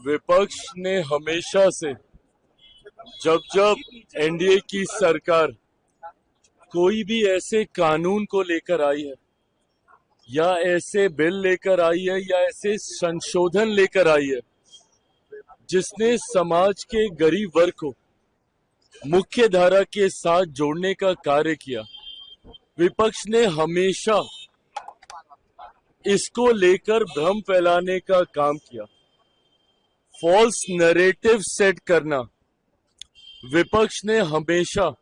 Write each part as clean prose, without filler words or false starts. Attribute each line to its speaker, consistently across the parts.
Speaker 1: विपक्ष ने हमेशा से जब जब एनडीए की सरकार कोई भी ऐसे कानून को लेकर आई है या ऐसे बिल लेकर आई है या ऐसे संशोधन लेकर आई है जिसने समाज के गरीब वर्ग को मुख्य धारा के साथ जोड़ने का कार्य किया, विपक्ष ने हमेशा इसको लेकर भ्रम फैलाने का काम किया। फॉल्स नैरेटिव सेट करना, विपक्ष ने हमेशा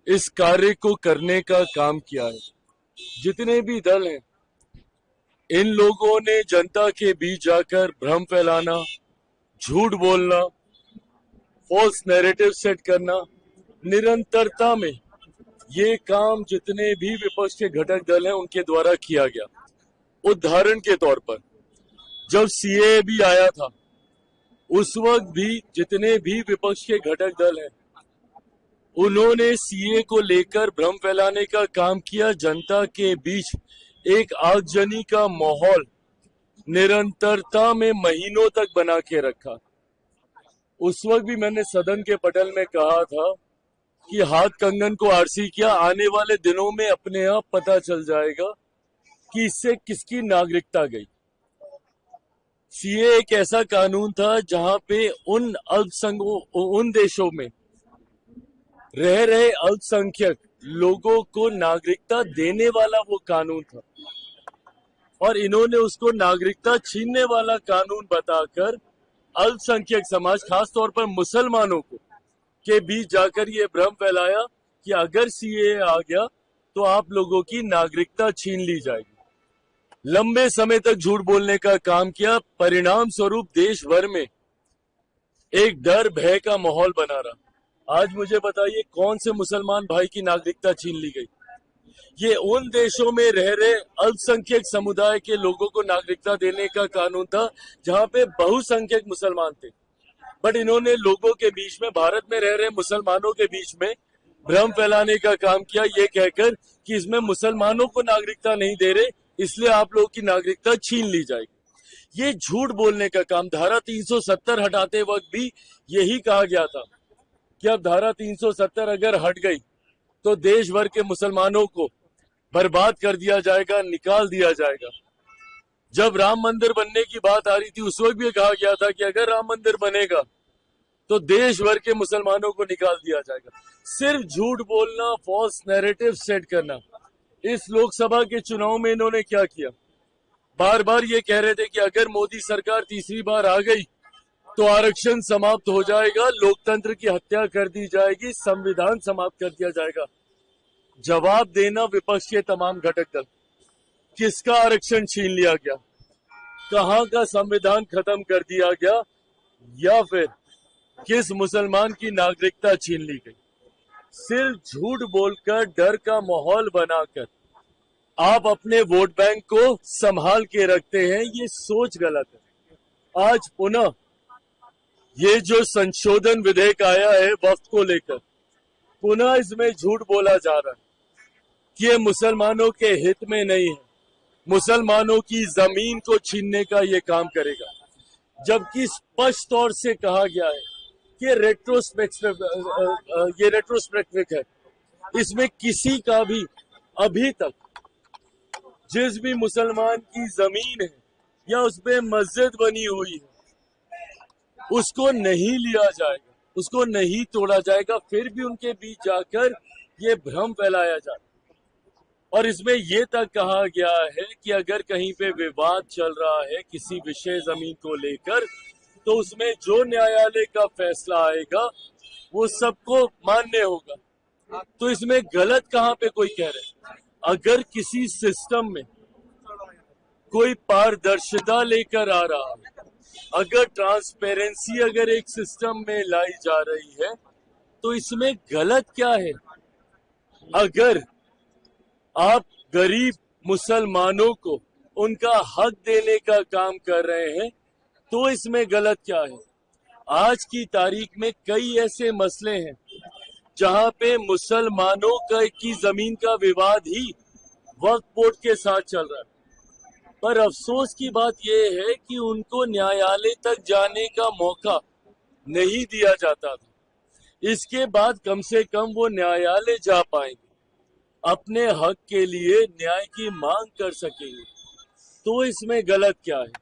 Speaker 1: इस कार्य को करने का काम किया है। जितने भी दल हैं, इन लोगों ने जनता के बीच जाकर भ्रम फैलाना, झूठ बोलना, फॉल्स नैरेटिव सेट करना, निरंतरता में ये काम जितने भी विपक्ष के घटक दल हैं उनके द्वारा किया गया। उदाहरण के तौर पर जब सीएए भी आया था, उस वक्त भी जितने भी विपक्ष के घटक दल हैं उन्होंने सीए को लेकर भ्रम फैलाने का काम किया। जनता के बीच एक आगजनी का माहौल निरंतरता में महीनों तक बना के रखा। उस वक्त भी मैंने सदन के पटल में कहा था कि हाथ कंगन को आरसी किया, आने वाले दिनों में अपने आप पता चल जाएगा कि इससे किसकी नागरिकता गई। सीए एक ऐसा कानून था जहां पे उन देशों में रह रहे अल्पसंख्यक लोगों को नागरिकता देने वाला वो कानून था, और इन्होंने उसको नागरिकता छीनने वाला कानून बताकर अल्पसंख्यक समाज, खासतौर पर मुसलमानों को के बीच जाकर ये भ्रम फैलाया कि अगर सीए आ गया तो आप लोगों की नागरिकता छीन ली जाएगी। लंबे समय तक झूठ बोलने का काम किया। परिणाम स्वरूप देश भर में एक डर भय का माहौल बना रहा। आज मुझे बताइए कौन से मुसलमान भाई की नागरिकता छीन ली गई? ये उन देशों में रह रहे अल्पसंख्यक समुदाय के लोगों को नागरिकता देने का कानून था जहां पे बहुसंख्यक मुसलमान थे। बट इन्होंने लोगों के बीच में, भारत में रह रहे मुसलमानों के बीच में भ्रम फैलाने का काम किया, ये कहकर कि इसमें मुसलमानों को नागरिकता नहीं दे रहे, इसलिए आप लोगों की नागरिकता छीन ली जाएगी। ये झूठ बोलने का काम। धारा 370 हटाते वक्त भी यही कहा गया था कि अब धारा 370 अगर हट गई तो देश भर के मुसलमानों को बर्बाद कर दिया जाएगा, निकाल दिया जाएगा। जब राम मंदिर बनने की बात आ रही थी उस वक्त भी कहा गया था कि अगर राम मंदिर बनेगा तो देश भर के मुसलमानों को निकाल दिया जाएगा। सिर्फ झूठ बोलना, फॉल्स नैरेटिव सेट करना। इस लोकसभा के चुनाव में इन्होंने क्या किया? बार बार ये कह रहे थे कि अगर मोदी सरकार तीसरी बार आ गई तो आरक्षण समाप्त हो जाएगा, लोकतंत्र की हत्या कर दी जाएगी, संविधान समाप्त कर दिया जाएगा। जवाब देना विपक्ष के तमाम घटक दल, किसका आरक्षण छीन लिया गया? कहां का संविधान खत्म कर दिया गया? या फिर किस मुसलमान की नागरिकता छीन ली गई? सिर्फ झूठ बोलकर, डर का माहौल बनाकर आप अपने वोट बैंक को संभाल के रखते हैं। ये सोच गलत है। आज पुनः ये जो संशोधन विधेयक आया है वक्फ को लेकर, पुनः इसमें झूठ बोला जा रहा है कि ये मुसलमानों के हित में नहीं है, मुसलमानों की जमीन को छीनने का ये काम करेगा। जबकि स्पष्ट तौर से कहा गया है कि रेट्रोस्पेक्टिव है। इसमें किसी का भी अभी तक जिस भी मुसलमान की जमीन है या उसमें मस्जिद बनी हुई है उसको नहीं लिया जाएगा, उसको नहीं तोड़ा जाएगा। फिर भी उनके बीच जाकर ये भ्रम फैलाया जाता। और इसमें ये तक कहा गया है कि अगर कहीं पे विवाद चल रहा है किसी विशेष जमीन को लेकर तो उसमें जो न्यायालय का फैसला आएगा वो सबको मान्य होगा। तो इसमें गलत कहां पे कोई कह रहे? अगर किसी सिस्टम में कोई पारदर्शिता लेकर आ रहा है, अगर ट्रांसपेरेंसी अगर एक सिस्टम में लाई जा रही है तो इसमें गलत क्या है? अगर आप गरीब मुसलमानों को उनका हक देने का काम कर रहे हैं तो इसमें गलत क्या है? आज की तारीख में कई ऐसे मसले हैं जहां पे मुसलमानों की जमीन का विवाद ही वक्फ बोर्ड के साथ चल रहा है। पर अफसोस की बात यह है कि उनको न्यायालय तक जाने का मौका नहीं दिया जाता था। इसके बाद कम से कम वो न्यायालय जा पाएंगे, अपने हक के लिए न्याय की मांग कर सकेंगे। तो इसमें गलत क्या है?